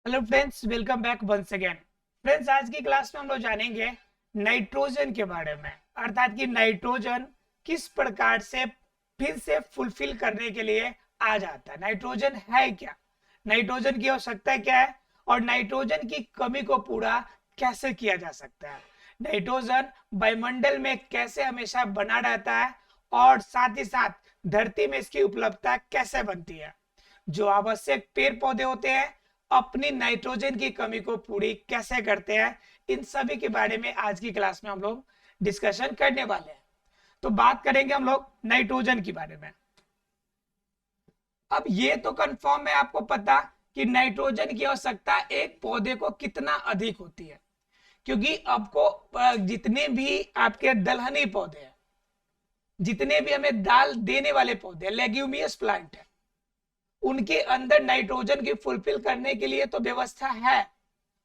Hello friends, welcome back once again. Friends, आज की class में हम लोग जानेंगे नाइट्रोजन के बारे में, अर्थात कि नाइट्रोजन किस प्रकार से फिर से फुलफिल करने के लिए आ जाता है। नाइट्रोजन है क्या, नाइट्रोजन की आवश्यकता क्या है और नाइट्रोजन की कमी को पूरा कैसे किया जा सकता है। नाइट्रोजन वायुमंडल में कैसे हमेशा बना रहता है और साथ ही साथ धरती में इसकी उपलब्धता कैसे बनती है। जो आवश्यक पेड़ पौधे होते हैं अपनी नाइट्रोजन की कमी को पूरी कैसे करते हैं, इन सभी के बारे में आज की क्लास में हम लोग डिस्कशन करने वाले हैं। तो बात करेंगे हम लोग नाइट्रोजन के बारे में। अब ये तो कंफर्म है आपको पता कि नाइट्रोजन की आवश्यकता एक पौधे को कितना अधिक होती है, क्योंकि आपको जितने भी आपके दलहनी पौधे हैं, जितने भी हमें दाल देने वाले पौधे, लेग्यूमियस प्लांट है, उनके अंदर नाइट्रोजन की फुलफिल करने के लिए तो व्यवस्था है।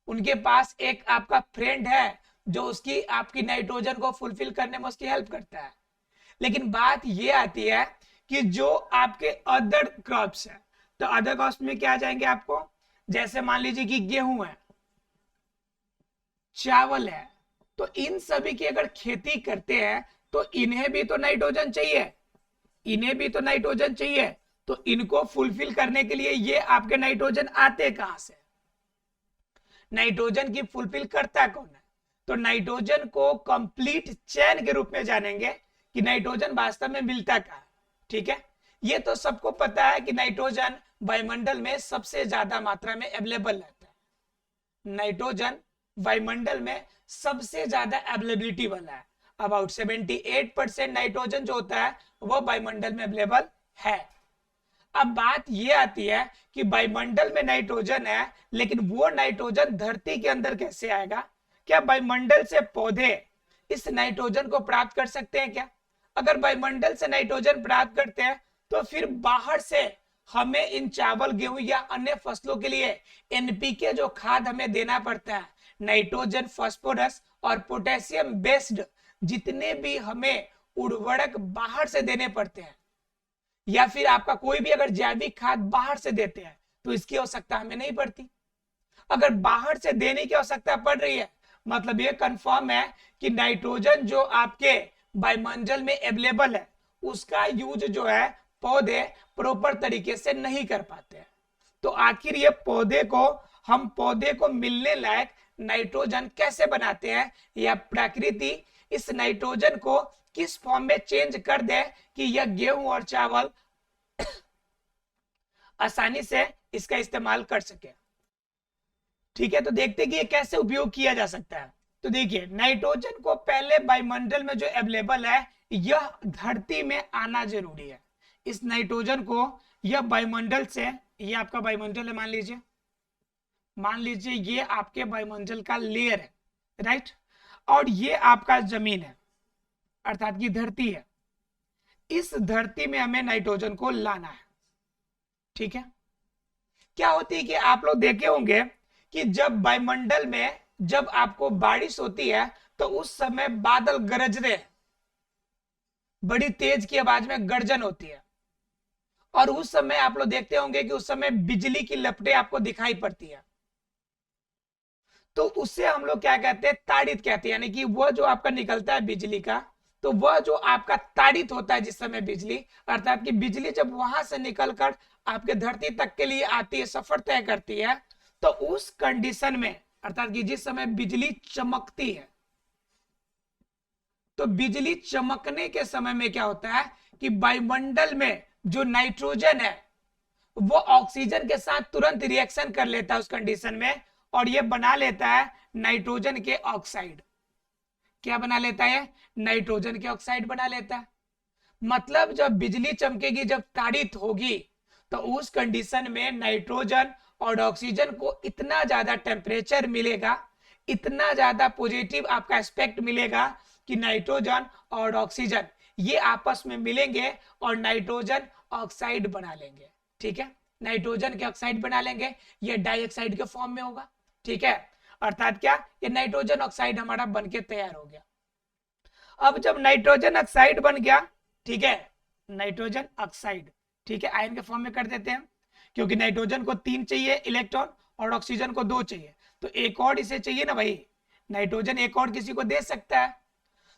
उनके पास एक आपका फ्रेंड है जो उसकी आपकी नाइट्रोजन को फुलफिल करने में उसकी हेल्प करता है। लेकिन बात ये आती है कि जो आपके अदर क्रॉप्स है, तो अदर क्रॉप्स में क्या आ जाएंगे आपको, जैसे मान लीजिए कि गेहूं है, चावल है, तो इन सभी की अगर खेती करते हैं तो इन्हें भी तो नाइट्रोजन चाहिए, इन्हें भी तो नाइट्रोजन चाहिए। तो इनको फुलफिल करने के लिए ये आपके नाइट्रोजन आते कहां से, नाइट्रोजन की फुलफिल करता कौन है। तो नाइट्रोजन को कंप्लीट चैन के रूप में जानेंगे कि नाइट्रोजन वास्तव में मिलता कहां। ठीक है, ये तो सबको पता है कि नाइट्रोजन वायुमंडल में सबसे ज्यादा मात्रा में अवेलेबल रहता है। नाइट्रोजन वायुमंडल में सबसे ज्यादा अवेलेबिलिटी वाला है। अबाउट 78% नाइट्रोजन जो होता है वो वायुमंडल में अवेलेबल है। अब बात ये आती है कि वायुमंडल में नाइट्रोजन है, लेकिन वो नाइट्रोजन धरती के अंदर कैसे आएगा। क्या वायुमंडल से पौधे इस नाइट्रोजन को प्राप्त कर सकते हैं क्या। अगर वायुमंडल से नाइट्रोजन प्राप्त करते हैं तो फिर बाहर से हमें इन चावल गेहूं या अन्य फसलों के लिए एनपीके जो खाद हमें देना पड़ता है, नाइट्रोजन फास्फोरस और पोटेशियम बेस्ड जितने भी हमें उर्वरक बाहर से देने पड़ते हैं, या फिर आपका कोई भी अगर जैविक खाद बाहर से देते हैं तो इसकी आवश्यकता हमें नहीं पड़ती। अगर बाहर से देने की आवश्यकता पड़ रही है, मतलब ये कंफर्म है कि नाइट्रोजन जो आपके वायुमंडल में अवेलेबल है उसका यूज जो है पौधे प्रॉपर तरीके से नहीं कर पाते हैं। तो आखिर ये पौधे को, हम पौधे को मिलने लायक नाइट्रोजन कैसे बनाते हैं, या प्रकृति इस नाइट्रोजन को किस फॉर्म में चेंज कर दे कि यह गेहूं और चावल आसानी से इसका इस्तेमाल कर सके। ठीक है, तो देखते हैं कि ये कैसे उपयोग किया जा सकता है। तो देखिए, नाइट्रोजन को पहले वायुमंडल में जो अवेलेबल है यह धरती में आना जरूरी है। इस नाइट्रोजन को यह वायुमंडल से, ये आपका वायुमंडल है, मान लीजिए ये आपके वायुमंडल का लेयर है, राइट, और ये आपका जमीन है अर्थात की धरती है। इस धरती में हमें नाइट्रोजन को लाना है। ठीक है, क्या होती है कि आप लोग देखे होंगे कि जब वायुमंडल में जब आपको बारिश होती है तो उस समय बादल गरज रहे, बड़ी तेज की आवाज में गर्जन होती है, और उस समय आप लोग देखते होंगे कि उस समय बिजली की लपटें आपको दिखाई पड़ती है। तो उससे हम लोग क्या कहते हैं, ताड़ित कहते हैं, यानी कि वह जो आपका निकलता है बिजली का, तो वह जो आपका ताड़ित होता है जिस समय बिजली, अर्थात कि बिजली जब वहां से निकलकर आपके धरती तक के लिए आती है, सफर तय करती है, तो उस कंडीशन में अर्थात कि जिस समय बिजली चमकती है, तो बिजली चमकने के समय में क्या होता है कि वायुमंडल में जो नाइट्रोजन है वो ऑक्सीजन के साथ तुरंत रिएक्शन कर लेता है उस कंडीशन में, और ये बना लेता है नाइट्रोजन के ऑक्साइड। क्या बना लेता है, नाइट्रोजन के ऑक्साइड बना लेता है। मतलब जब बिजली चमकेगी, जब ताड़ित होगी, तो उस कंडीशन में नाइट्रोजन और ऑक्सीजन को इतना ज्यादा टेम्परेचर मिलेगा, इतना ज्यादा पॉजिटिव आपका एस्पेक्ट मिलेगा कि नाइट्रोजन और ऑक्सीजन ये आपस में मिलेंगे और नाइट्रोजन ऑक्साइड बना लेंगे। ठीक है, नाइट्रोजन के ऑक्साइड बना लेंगे, ये डाइऑक्साइड के फॉर्म में होगा। ठीक है, अर्थात क्या, ये नाइट्रोजन ऑक्साइड हमारा बनके तैयार हो गया। अब जब नाइट्रोजन ऑक्साइड बन गया, ठीक है, नाइट्रोजन ऑक्साइड, ठीक है, आयन के फॉर्म में कर देते हैं, क्योंकि नाइट्रोजन को 3 चाहिए इलेक्ट्रॉन और ऑक्सीजन को 2 चाहिए, तो एक और इसे चाहिए ना भाई, नाइट्रोजन एक और किसी को दे सकता है।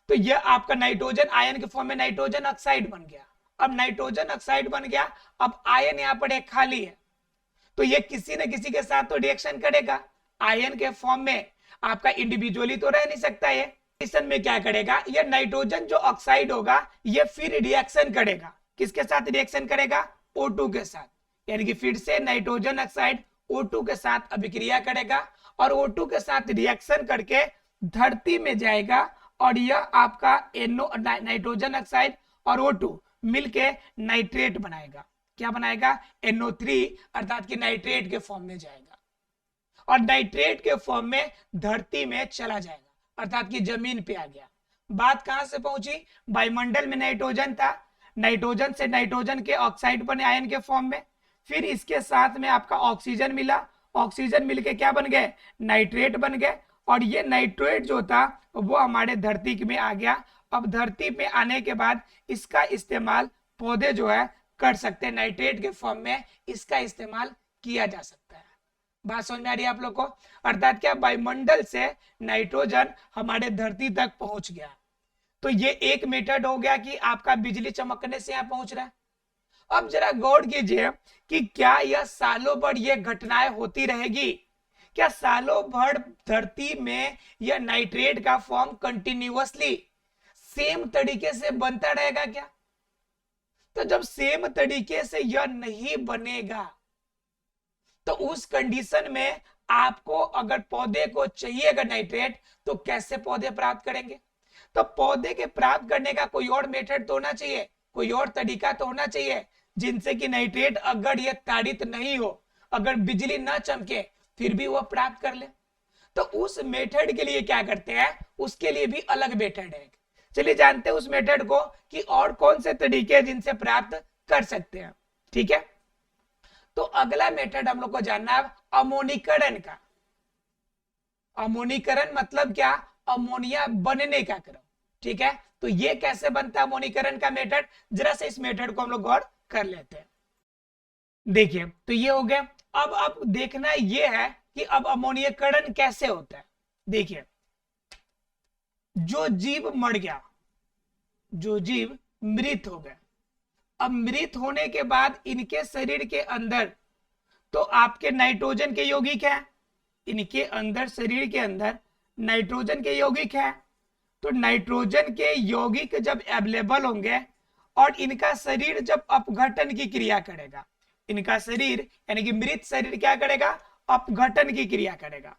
तो यह आपका नाइट्रोजन आयन के फॉर्म में नाइट्रोजन ऑक्साइड बन गया। अब नाइट्रोजन ऑक्साइड बन गया, अब आयन यहाँ पर एक खाली है, तो ये किसी न किसी के साथ तो रिएक्शन करेगा। आयन के फॉर्म में आपका इंडिविजुअली तो रह नहीं सकता। ये रिएक्शन में क्या करेगा, ये नाइट्रोजन जो ऑक्साइड होगा ये फिर रिएक्शन करेगा, किसके साथ रिएक्शन करेगा, O2 के साथ, यानी कि फिर से नाइट्रोजन ऑक्साइड O2 के साथ अभिक्रिया करेगा और O2 के साथ रिएक्शन करके धरती में जाएगा और यह आपका नाइट्रोजन ऑक्साइड और O2 मिलके नाइट्रेट बनाएगा। क्या बनाएगा, NO3, अर्थात कि नाइट्रेट के फॉर्म में जाएगा और नाइट्रेट के फॉर्म में धरती में चला जाएगा, अर्थात कि जमीन पे आ गया। बात कहां से पहुंची, वायुमंडल में नाइट्रोजन था, नाइट्रोजन से नाइट्रोजन के ऑक्साइड बने आयन के फॉर्म में, फिर इसके साथ में आपका ऑक्सीजन मिला, ऑक्सीजन मिलके क्या बन गए, नाइट्रेट बन गए और ये नाइट्रेट जो था वो हमारे धरती में आ गया। अब धरती में आने के बाद इसका इस्तेमाल पौधे जो है कर सकते हैं, नाइट्रेट के फॉर्म में इसका इस्तेमाल किया जा सकता है। बात समझ में आ रही है आप लोग को, अर्थात क्या वायुमंडल से नाइट्रोजन हमारे धरती तक पहुंच गया। तो ये एक मेथड हो गया कि आपका बिजली चमकने से यहाँ पहुंच रहा है। अब जरा गौर कीजिए कि क्या यह सालों भर ये घटनाएं होती रहेगी, क्या सालों भर धरती में यह नाइट्रेट का फॉर्म कंटिन्यूअसली सेम तरीके से बनता रहेगा क्या? तो जब सेम तरीके से यह नहीं बनेगा तो उस कंडीशन में आपको अगर पौधे को चाहिएगा नाइट्रेट, तो कैसे पौधे प्राप्त करेंगे? तो पौधे के प्राप्त करने का कोई और मेथड तो होना चाहिए, कोई और तरीका तो होना चाहिए जिनसे कि नाइट्रेट अगर यह ताड़ित नहीं हो, अगर बिजली ना चमके फिर भी वह प्राप्त कर ले। तो उस मेथड के लिए क्या करते हैं, उसके लिए भी अलग मेथड है। चलिए जानते हैं उस मेथड को कि और कौन से तरीके हैं जिनसे प्राप्त कर सकते हैं। ठीक है, तो अगला मेथड हम लोग को जानना है अमोनीकरण का। अमोनीकरण मतलब क्या, अमोनिया बनने का क्रम। ठीक है, तो ये कैसे बनता है अमोनीकरण का मेथड, जरा से इस मेथड को हम लोग गौर कर लेते हैं। देखिए तो ये हो गया। अब देखना ये है कि अब अमोनीकरण कैसे होता है। देखिए, जो जीव मर गया, जो जीव मृत हो गए, अब मृत होने के बाद इनके शरीर के अंदर तो आपके नाइट्रोजन के यौगिक है, इनके अंदर शरीर के अंदर नाइट्रोजन के यौगिक है। तो नाइट्रोजन के यौगिक जब अवेलेबल होंगे और इनका शरीर जब अपघटन की क्रिया करेगा, इनका शरीर यानी कि मृत शरीर क्या करेगा, अपघटन की क्रिया करेगा,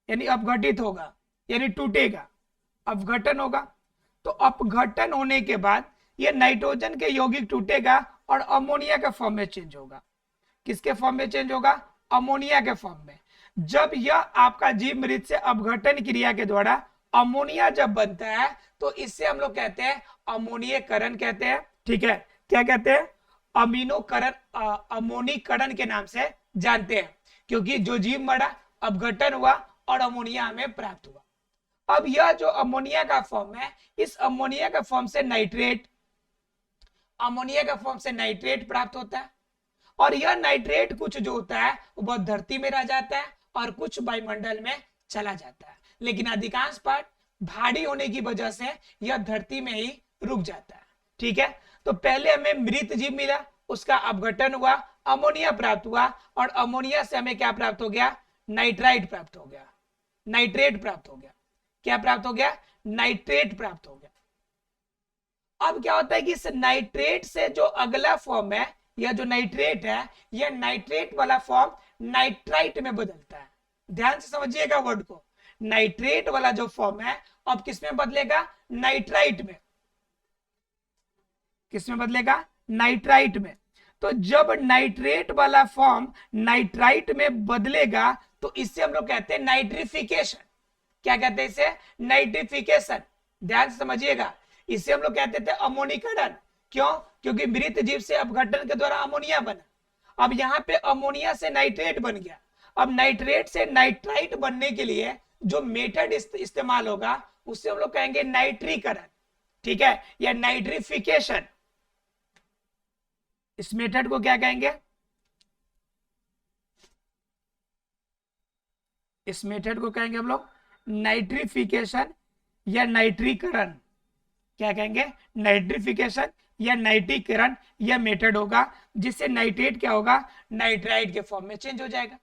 यानी अपघटित होगा, यानी टूटेगा, अपघटन होगा। तो अपघटन होने के बाद ये नाइट्रोजन के यौगिक टूटेगा और अमोनिया के फॉर्म में चेंज होगा। किसके फॉर्म में चेंज होगा, अमोनिया के फॉर्म में। जब यह आपका जीव मृत से अपघटन क्रिया के द्वारा अमोनिया जब बनता है तो इससे हम लोग कहते हैं अमोनीयकरण कहते हैं। ठीक है, क्या कहते हैं, अमीनोकरण, अमोनीकरण के नाम से जानते हैं, क्योंकि जो जीव मरा, अपघटन हुआ और अमोनिया हमें प्राप्त हुआ। अब यह जो अमोनिया का फॉर्म है, इस अमोनिया का फॉर्म से नाइट्रेट, अमोनिया का फॉर्म से नाइट्रेट प्राप्त होता है और यह नाइट्रेट कुछ जो होता है वो धरती में रह जाता है और कुछ वायुमंडल में चला जाता है, लेकिन अधिकांश पार्ट भारी होने की वजह से यह धरती में ही रुक जाता है। ठीक है, तो पहले हमें मृत जीव मिला, उसका अपघटन हुआ, अमोनिया प्राप्त हुआ और अमोनिया से हमें क्या प्राप्त हो गया, नाइट्राइट प्राप्त हो गया, नाइट्रेट प्राप्त हो गया। क्या प्राप्त हो गया, नाइट्रेट प्राप्त हो गया। अब क्या होता है कि इस नाइट्रेट से जो अगला फॉर्म है, यह जो नाइट्रेट है, यह नाइट्रेट वाला फॉर्म नाइट्राइट में बदलता है। ध्यान से समझिएगा वर्ड को, नाइट्रेट वाला जो फॉर्म है अब किस में बदलेगा, नाइट्राइट में। किस में बदलेगा, नाइट्राइट में। तो जब नाइट्रेट वाला फॉर्म नाइट्राइट में बदलेगा तो इससे हम लोग कहते हैं नाइट्रिफिकेशन। क्या कहते हैं इसे, नाइट्रिफिकेशन। ध्यान से समझिएगा, इसे हम लोग कहते थे अमोनीकरण। क्यों, क्योंकि मृत जीव से अपघटन के द्वारा अमोनिया बना। अब यहाँ पे अमोनिया से नाइट्रेट बन गया। अब नाइट्रेट से नाइट्राइट बनने के लिए जो मेथड इस्तेमाल होगा उससे हम लोग कहेंगे नाइट्रीकरण। ठीक है, या नाइट्रिफिकेशन। इस मेथड को क्या कहेंगे, इस मेथड को कहेंगे हम लोग नाइट्रिफिकेशन या नाइट्रीकरण। क्या कहेंगे? नाइट्रिफिकेशन या नाइट्रीकरण यह मेथड होगा जिससे नाइट्रेट क्या होगा? नाइट्राइट के फॉर्म में चेंज हो जाएगा।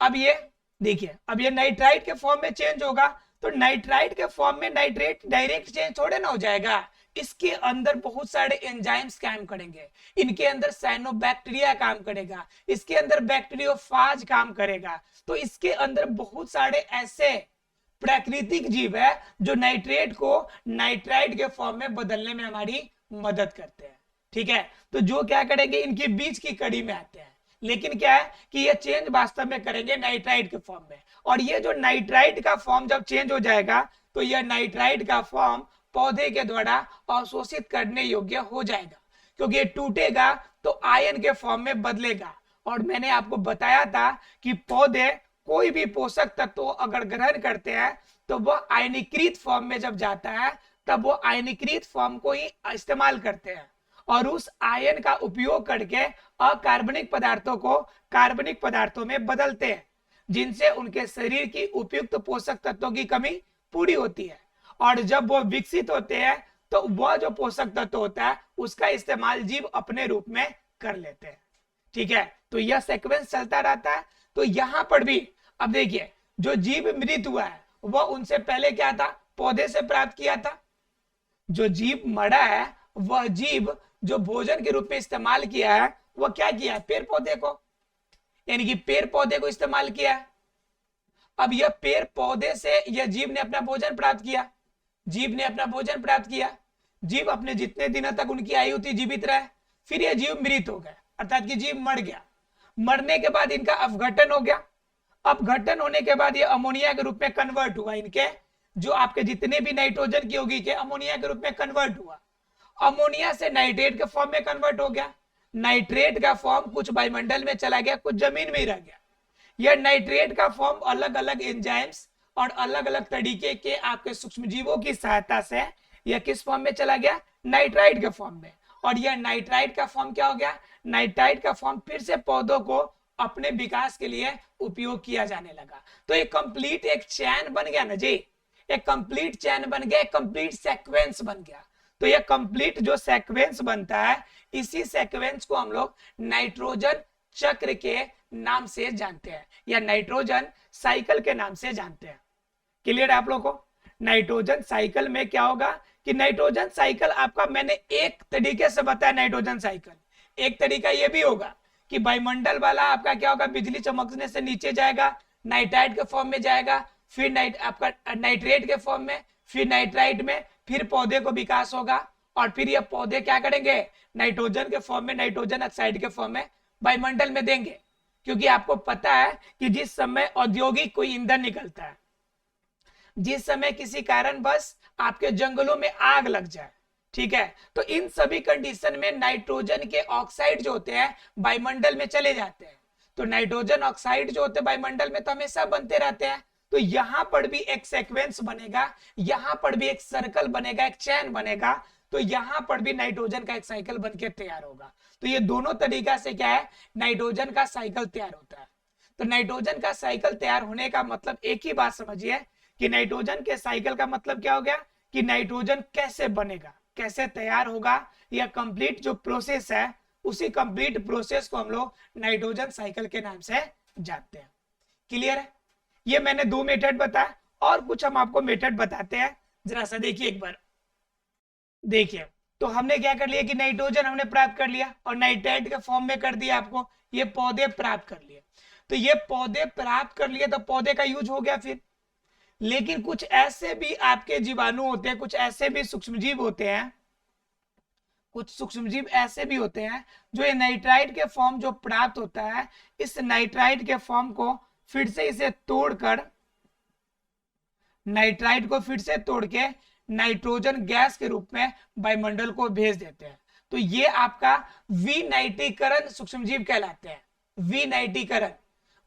अब ये देखिए, अब ये नाइट्राइट के फॉर्म में चेंज होगा तो नाइट्राइट के फॉर्म में नाइट्रेट डायरेक्ट चेंज थोड़े ना हो जाएगा। इसके अंदर बहुत सारे एंजाइम्स काम करेंगे, इनके अंदर साइनोबैक्टीरिया काम करेगा, इसके अंदर बैक्टीरियोफाज काम करेगा। तो इसके अंदर बहुत सारे ऐसे प्राकृतिक जीव है जो नाइट्रेट को नाइट्राइट के फॉर्म में बदलने में हमारी मदद करते हैं। ठीक है, तो जो क्या करेंगे, इनके बीच की कड़ी में आते हैं, लेकिन क्या है कि ये चेंज वास्तव में करेंगे नाइट्राइट के फॉर्म में। और ये जो नाइट्राइट का फॉर्म जब चेंज हो जाएगा तो यह नाइट्राइट का फॉर्म पौधे के द्वारा अवशोषित करने योग्य हो जाएगा, क्योंकि ये टूटेगा तो आयन के फॉर्म में बदलेगा। और मैंने आपको बताया था कि पौधे कोई भी पोषक तत्व अगर ग्रहण करते हैं तो वह आयनीकृत फॉर्म में जब जाता है तब वो आयनीकृत फॉर्म को ही इस्तेमाल करते हैं और उस आयन का उपयोग करके अकार्बनिक पदार्थों को कार्बनिक पदार्थों में बदलते हैं, जिनसे उनके शरीर की उपयुक्त पोषक तत्वों की कमी पूरी होती है। और जब वो विकसित होते हैं तो वह जो पोषक तत्व होता है उसका इस्तेमाल जीव अपने रूप में कर लेते हैं। ठीक है, तो यह सीक्वेंस चलता रहता है। तो यहां पर भी अब देखिए, जो जीव मृत हुआ है वह उनसे पहले क्या था? पौधे से प्राप्त किया था। जो जीव मरा है वह जीव जो भोजन के रूप में इस्तेमाल किया है वह क्या किया है? पेड़ पौधे को, यानी कि पेड़ पौधे को इस्तेमाल किया है। अब यह पेड़ पौधे से यह जीव ने अपना भोजन प्राप्त किया, जीव ने अपना भोजन प्राप्त किया, जीव अपने जितने दिनों तक उनकी आयु थी जीवित रहे, फिर यह जीव मृत हो गया, अर्थात कि जीव मर गया। मरने के बाद इनका अपघटन हो गया। अपघटन होने के बाद ये अमोनिया के रूप में कन्वर्ट हुआ, इनके जो आपके जितने भी नाइट्रोजन की होगी के अमोनिया के रूप में कन्वर्ट हुआ। अमोनिया से नाइट्रेट के फॉर्म में कन्वर्ट हो गया। नाइट्रेट का फॉर्म कुछ वायुमंडल में चला गया, कुछ जमीन में ही रह गया। यह नाइट्रेट का फॉर्म अलग अलग एंजाइम्स और अलग अलग तरीके के आपके सूक्ष्मजीवों की सहायता से यह किस फॉर्म में चला गया? नाइट्राइट के फॉर्म में। और यह नाइट्राइट का फॉर्म क्या हो गया? नाइट्राइट का फॉर्म फिर से पौधों को अपने विकास के लिए उपयोग किया जाने लगा। तो एक कंप्लीट एक चैन बन गया ना जी, एक कंप्लीट चैन बन गया, एक कंप्लीट सीक्वेंस बन गया। तो ये कंप्लीट जो सीक्वेंस बनता है, इसी सीक्वेंस को हम लोग नाइट्रोजन चक्र के नाम से जानते हैं या नाइट्रोजन साइकिल के नाम से जानते हैं। क्लियर है आप लोगों को? नाइट्रोजन साइकिल में क्या होगा कि नाइट्रोजन साइकिल आपका मैंने एक तरीके से बताया। नाइट्रोजन साइकिल एक तरीका यह भी होगा कि वायुमंडल वाला आपका क्या होगा? बिजली चमकने से नीचे जाएगा, नाइट्राइट के फॉर्म में जाएगा, फिर आपका नाइट्रेट के फॉर्म में, फिर नाइट्राइट में, फिर पौधे को विकास होगा और फिर ये पौधे क्या करेंगे? नाइट्रोजन के फॉर्म में, नाइट्रोजन ऑक्साइड के फॉर्म में वायुमंडल में देंगे। क्योंकि आपको पता है कि जिस समय औद्योगिक कोई ईंधन निकलता है, जिस समय किसी कारण बस आपके जंगलों में आग लग जाए, ठीक है, तो इन सभी कंडीशन में नाइट्रोजन के ऑक्साइड जो होते हैं वायुमंडल में चले जाते हैं। तो नाइट्रोजन ऑक्साइड जो होते हैं वायुमंडल में तो हमेशा बनते रहते हैं। तो यहां पर भी एक सीक्वेंस बनेगा, यहां पर भी एक सर्कल बनेगा, एक चैन बनेगा। तो यहां पर भी नाइट्रोजन का एक साइकिल बनके तैयार होगा। तो ये दोनों तरीका से क्या है? नाइट्रोजन का साइकिल तैयार होता है। तो नाइट्रोजन का साइकिल तैयार होने का मतलब एक ही बात समझिए कि नाइट्रोजन के साइकिल का मतलब क्या हो गया कि नाइट्रोजन कैसे बनेगा, कैसे तैयार होगा। यह कंप्लीट जो प्रोसेस है, उसी कंप्लीट प्रोसेस को हम लोग नाइट्रोजन साइकिल के नाम से जानते हैं। क्लियर है? ये मैंने 2 मेथड बताया और कुछ हम आपको मेथड बताते हैं। जरा सा देखिए एक बार, देखिए तो हमने क्या कर लिया कि नाइट्रोजन हमने प्राप्त कर लिया और नाइट्राइट के फॉर्म में कर दिया आपको, ये पौधे प्राप्त कर लिए। तो ये पौधे प्राप्त कर लिए तो पौधे का यूज हो गया फिर। लेकिन कुछ ऐसे भी आपके जीवाणु होते हैं, कुछ ऐसे भी सूक्ष्मजीव होते हैं, कुछ सूक्ष्मजीव ऐसे भी होते हैं जो ये नाइट्राइट के फॉर्म जो प्राप्त होता है, इस नाइट्राइट के फॉर्म को फिर से इसे तोड़कर, नाइट्राइट को फिर से तोड़ के नाइट्रोजन गैस के रूप में वायुमंडल को भेज देते हैं। तो ये आपका विनाइट्रीकरण सूक्ष्मजीव कहलाते हैं। विनाइट्रीकरण,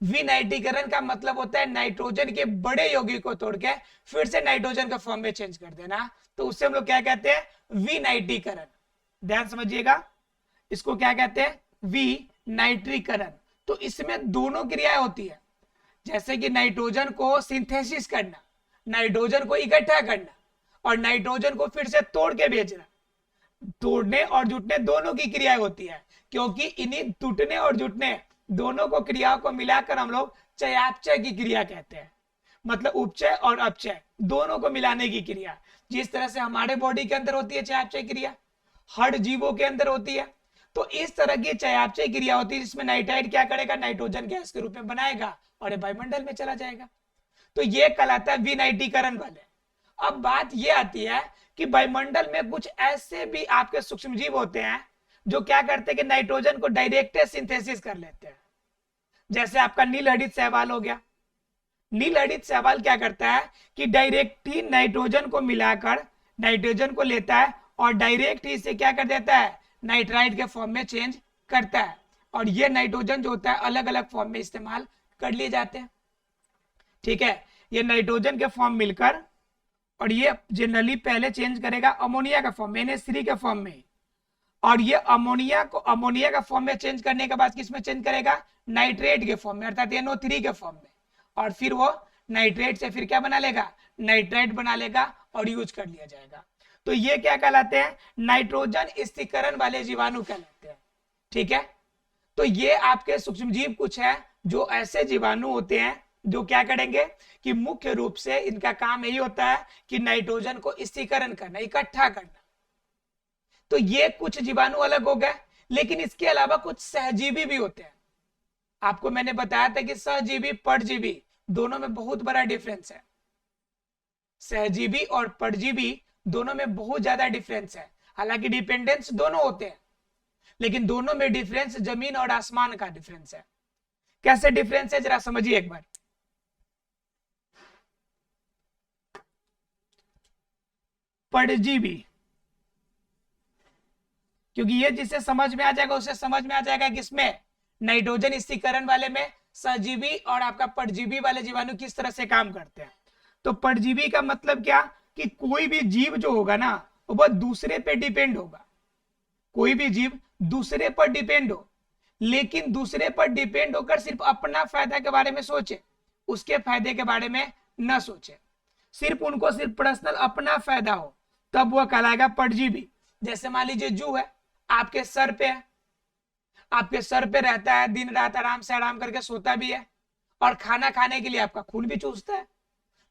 विनाइट्रीकरण का मतलब होता है नाइट्रोजन के बड़े यौगिक को तोड़ के फिर से नाइट्रोजन का फॉर्म में चेंज कर देना। तो उससे हम लोग क्या कहते हैं? विनाइट्रीकरण। ध्यान समझिएगा, इसको क्या कहते हैं? विनाइट्रीकरण। तो इसमें दोनों क्रियाएं होती है। जैसे कि नाइट्रोजन को सिंथेसिस करना, नाइट्रोजन को इकट्ठा करना और नाइट्रोजन को फिर से तोड़ के भेजना। तोड़ने और जुटने दोनों की क्रियाएं होती है, क्योंकि इन्हीं टूटने और जुटने दोनों को क्रियाओं को मिलाकर हम लोग चयापचय की क्रिया कहते हैं। मतलब उपचय और अपचय दोनों को मिलाने की क्रिया। जिस तरह से हमारे बॉडी के अंदर होती है चयापचय क्रिया, हर जीवों के अंदर होती है, तो इस तरह की चयापचय क्रिया होती है जिसमें नाइट्राइड क्या करेगा, नाइट्रोजन गैस के रूप में बनाएगा और ये वायुमंडल में चला जाएगा। तो ये कहलाता है विनाइट्रीकरण वाले। अब बात ये आती है कि वायुमंडल में कुछ ऐसे भी आपके सूक्ष्म जीव होते हैं जो क्या करते हैं कि नाइट्रोजन को डायरेक्ट सिंथेसिस कर लेते हैं। जैसे आपका नीलहरित शैवाल हो गया। नीलहरित शैवाल क्या करता है कि डायरेक्ट ही नाइट्रोजन को मिलाकर नाइट्रोजन को लेता है और डायरेक्ट ही इसे क्या कर देता है, नाइट्राइड के फॉर्म में चेंज करता है। और ये नाइट्रोजन जो होता है अलग अलग फॉर्म में इस्तेमाल कर लिए जाते हैं। ठीक है, ये नाइट्रोजन के फॉर्म मिलकर और ये जनरली पहले चेंज करेगा अमोनिया का फॉर्म, NH3 के फॉर्म में। और ये अमोनिया को अमोनिया का फॉर्म में चेंज करने के बाद किसमें चेंज करेगा, नाइट्रेट के फॉर्म में, अर्थात NO3 के फॉर्म में। और फिर वो नाइट्रेट से फिर क्या बना लेगा, नाइट्राइट बना लेगा और यूज कर लिया जाएगा। तो ये क्या कहलाते हैं, नाइट्रोजन स्थिरीकरण वाले जीवाणु कहलाते हैं। ठीक है, तो ये आपके सूक्ष्मजीव कुछ है जो ऐसे जीवाणु होते हैं जो क्या करेंगे कि मुख्य रूप से इनका काम यही होता है कि नाइट्रोजन को स्थिरीकरण करना, इकट्ठा करना। तो ये कुछ जीवाणु अलग हो गए, लेकिन इसके अलावा कुछ सहजीवी भी होते हैं। आपको मैंने बताया था कि सहजीवी परजीवी दोनों में बहुत बड़ा डिफरेंस है। सहजीवी और परजीवी दोनों में बहुत ज्यादा डिफरेंस है। हालांकि डिपेंडेंस दोनों होते हैं, लेकिन दोनों में डिफरेंस जमीन और आसमान का डिफरेंस है। कैसे डिफरेंस है जरा समझिए एक बार। परजीवी, क्योंकि ये जिसे समझ में आ जाएगा उसे समझ में आ जाएगा किसमें, नाइट्रोजन स्थिरीकरण वाले में सहजीवी और आपका परजीवी वाले जीवाणु किस तरह से काम करते हैं। तो परजीवी का मतलब क्या कि कोई भी जीव जो होगा ना वो दूसरे पे डिपेंड होगा। कोई भी जीव दूसरे पर डिपेंड हो, लेकिन दूसरे पर डिपेंड होकर सिर्फ अपना फायदा के बारे में सोचे, उसके फायदे के बारे में न सोचे। सिर्फ उनको सिर्फ पर्सनल अपना फायदा हो, तब वह कहलाएगा परजीवी। जैसे मान लीजिए जू है, आपके सर पे है, आपके सर पे रहता है, दिन रात आराम से आराम करके सोता भी है और खाना खाने के लिए आपका खून भी चूसता है।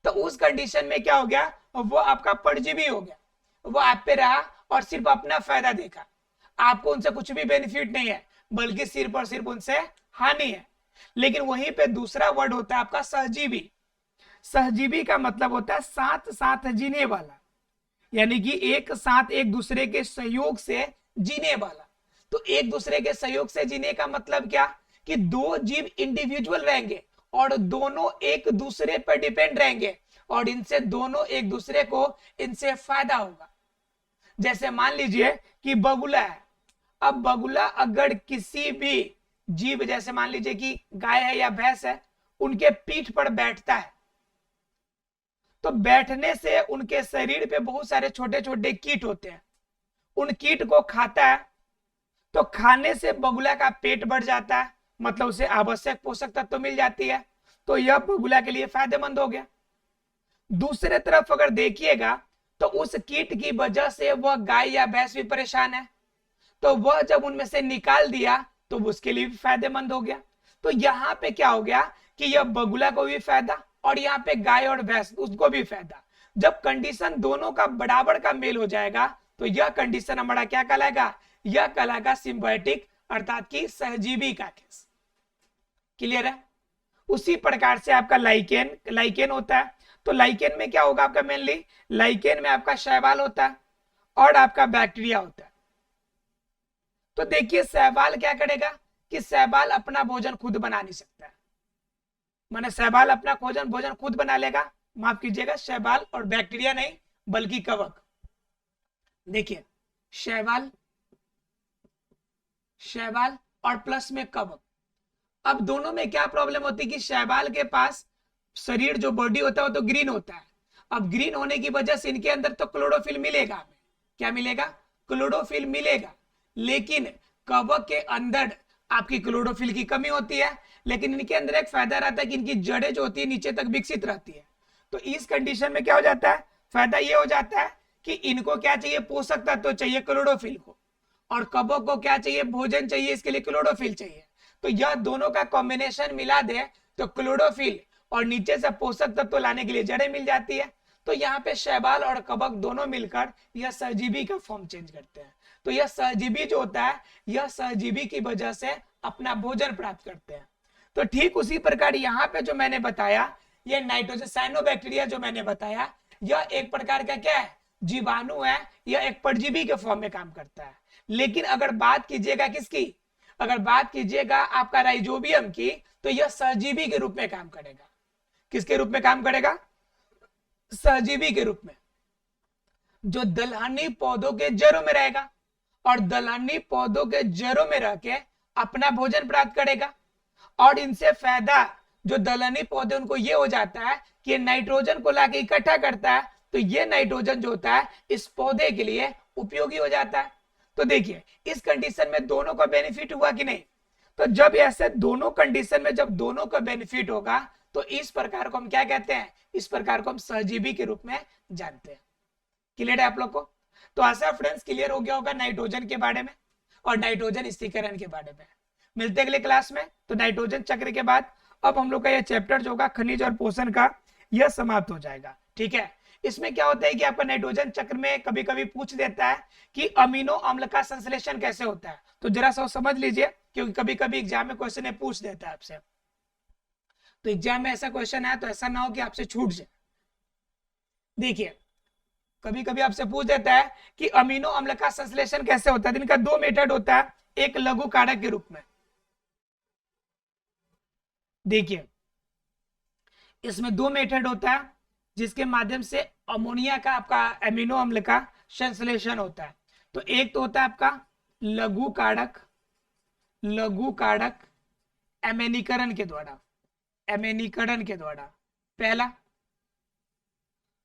तो उस कंडीशन में क्या हो गया, वो आपका परजीवी हो गया। वो आप पे रहा और सिर्फ अपना फायदा देखा, आपको उनसे कुछ भी बेनिफिट नहीं है, बल्कि सिर्फ और सिर्फ उनसे हानि है। लेकिन वहीं पे दूसरा वर्ड होता है आपका सहजीवी। सहजीवी का मतलब होता है साथ साथ जीने वाला, यानी कि एक साथ एक दूसरे के सहयोग से जीने वाला। तो एक दूसरे के सहयोग से जीने का मतलब क्या कि दो जीव इंडिविजुअल रहेंगे और दोनों एक दूसरे पर डिपेंड रहेंगे और इनसे दोनों एक दूसरे को इनसे फायदा होगा। जैसे मान लीजिए कि बगुला है। अब बगुला अगर किसी भी जीव, जैसे मान लीजिए कि गाय है या भैंस है, उनके पीठ पर बैठता है, तो बैठने से उनके शरीर पे बहुत सारे छोटे छोटे कीट होते हैं। उन कीट को खाता है, तो खाने से बगुला का पेट बढ़ जाता है, मतलब उसे आवश्यक पोषक तत्व तो मिल जाती है, तो यह बगुला के लिए फायदेमंद हो गया। दूसरे तरफ अगर देखिएगा तो उस कीट की वजह से वह गाय या भैंस भी परेशान है, तो वह जब उनमें से निकाल दिया तो उसके लिए भी फायदेमंद हो गया। तो यहाँ पे क्या हो गया कि यह बगुला को भी फायदा और यहाँ पे गाय और भैंस उसको भी फायदा। जब कंडीशन दोनों का बराबर का मेल हो जाएगा तो यह कंडीशन हमारा क्या कहलाएगा, यह कहलाएगा सिम्बायोटिक, अर्थात कि सहजीवी का केस। क्लियर है। उसी प्रकार से आपका लाइकेन होता है। तो लाइकेन में क्या होगा आपका, मेनली लाइकेन में आपका शैवाल होता है और आपका बैक्टीरिया होता है। तो देखिए शैवाल क्या करेगा कि शैवाल अपना भोजन खुद बना नहीं सकता है, माने शैवाल अपना भोजन खुद बना लेगा। माफ कीजिएगा, शैवाल और बैक्टीरिया नहीं बल्कि कवक। देखिए शैवाल और प्लस में कवक। अब दोनों में क्या प्रॉब्लम होती है कि शैवाल के पास शरीर जो बॉडी होता है वो तो ग्रीन होता है। अब ग्रीन होने की वजह से इनके अंदर तो क्लोरोफिल मिलेगा, हमें क्या मिलेगा, क्लोरोफिल मिलेगा। लेकिन कवक के अंदर आपकी क्लोरोफिल की कमी होती है। लेकिन इनके अंदर एक फायदा रहता है कि इनकी जड़ें जो होती है नीचे तक विकसित रहती है। तो इस कंडीशन में क्या हो जाता है, फायदा ये हो जाता है कि इनको क्या चाहिए, पोषक तत्व चाहिए क्लोरोफिल को, और कवक को क्या चाहिए, भोजन चाहिए, इसके लिए क्लोरोफिल चाहिए। तो यह दोनों का कॉम्बिनेशन मिला दे तो क्लोरोफिल और नीचे से पोषक तत्व लाने के लिए जड़ें मिल जाती है। तो यहाँ पे शैवाल और कवक दोनों मिलकर यह सहजीवी का फॉर्म चेंज करते हैं। तो यह सहजीवी जो होता है, यह सहजीवी की वजह से अपना भोजन प्राप्त करते हैं। तो ठीक उसी प्रकार यहाँ पे जो मैंने बताया, ये नाइट्रोजन साइनोबैक्टीरिया जो मैंने बताया, यह एक प्रकार का क्या है, जीवाणु है। यह एक परजीवी के फॉर्म में काम करता है। लेकिन अगर बात कीजिएगा किसकी, अगर बात कीजिएगा आपका राइजोबियम की, तो यह सहजीवी के रूप में काम करेगा। किसके रूप में काम करेगा, सहजीवी के रूप में, जो दलहनी पौधों के जड़ों में रहेगा और दलहनी पौधों के जड़ों में रह के अपना भोजन प्राप्त करेगा। और इनसे फायदा जो दलहनी पौधे उनको ये हो जाता है कि नाइट्रोजन को लाके इकट्ठा करता है। तो ये नाइट्रोजन जो होता है इस पौधे के लिए उपयोगी हो जाता है। तो देखिए इस कंडीशन में दोनों का बेनिफिट हुआ कि नहीं। तो जब ऐसे दोनों कंडीशन में जब दोनों का बेनिफिट होगा तो इस प्रकार को हम क्या कहते हैं, इस प्रकार को हम सहजीवी के रूप में जानते हैं। क्लियर है आप लोग को। तो ऐसा फ्रेंड्स क्लियर हो गया होगा नाइट्रोजन के बारे में और नाइट्रोजन स्थिरीकरण के बारे में। मिलते अगले क्लास में। तो नाइट्रोजन चक्र के बाद अब हम लोग का यह चैप्टर जो होगा खनिज और पोषण का, यह समाप्त हो जाएगा। ठीक है, इसमें क्या होता है कि आपका नाइट्रोजन चक्र में कभी कभी पूछ देता है कि अमीनो अम्ल का संश्लेषण कैसे होता है। तो जरा सा समझ लीजिए, क्योंकि कभी कभी एग्जाम में क्वेश्चन पूछ देता है आपसे। तो एग्जाम में ऐसा क्वेश्चन है तो ऐसा ना हो कि आपसे छूट जाए। देखिए कभी कभी आपसे पूछ देता है कि अमीनो अम्ल का संश्लेषण कैसे होता है। इनका दो मेथड होता है, एक लघु कारक के रूप में। देखिए इसमें दो मेथड होता है जिसके माध्यम से अमोनिया का आपका अमीनो अम्ल का संश्लेषण होता है। तो एक तो होता है आपका लघु कारक, लघु कारक एमेनीकरण के द्वारा, एमेनीकरण के द्वारा पहला।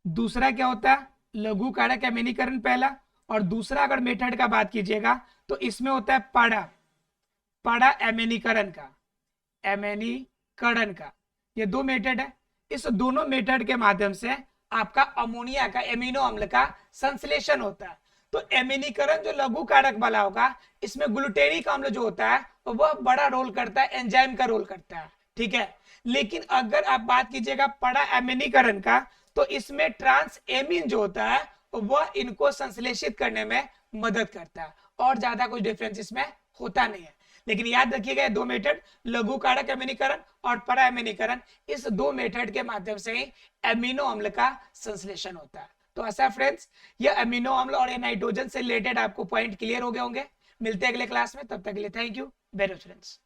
दूसरा क्या होता है, लघु कारक एमेनीकरण पहला। और दूसरा अगर मेथड का बात कीजिएगा तो इसमें होता है पाड़ा, पाड़ा एमेनीकरण का, एमेनीकरण का। ये दो मेथड है। इस दोनों मेथड के माध्यम से आपका अमोनिया का एमिनो अम्ल का संश्लेषण होता है। तो एमिनीकरण जो लघु कारक वाला होगा, इसमें ग्लूटेनिक अम्ल जो होता है वह बड़ा रोल करता है, एंजाइम का रोल करता है। ठीक है, लेकिन अगर आप बात कीजिएगा बड़ा एमिनीकरण का, तो इसमें ट्रांस एमिन जो होता है वह इनको संश्लेषित करने में मदद करता है। और ज्यादा कुछ डिफरेंस इसमें होता नहीं है। लेकिन याद रखिएगा दो मेथड, लघु कारक एमिनीकरण और परा एमिनीकरण, इस दो मेथड के माध्यम से ही एमिनो अम्ल का संश्लेषण होता है। तो ऐसा फ्रेंड्स, ये एमिनो अम्ल और ये नाइट्रोजन से रिलेटेड आपको पॉइंट क्लियर हो गए होंगे। मिलते हैं अगले क्लास में, तब तक के लिए thank you very much friends.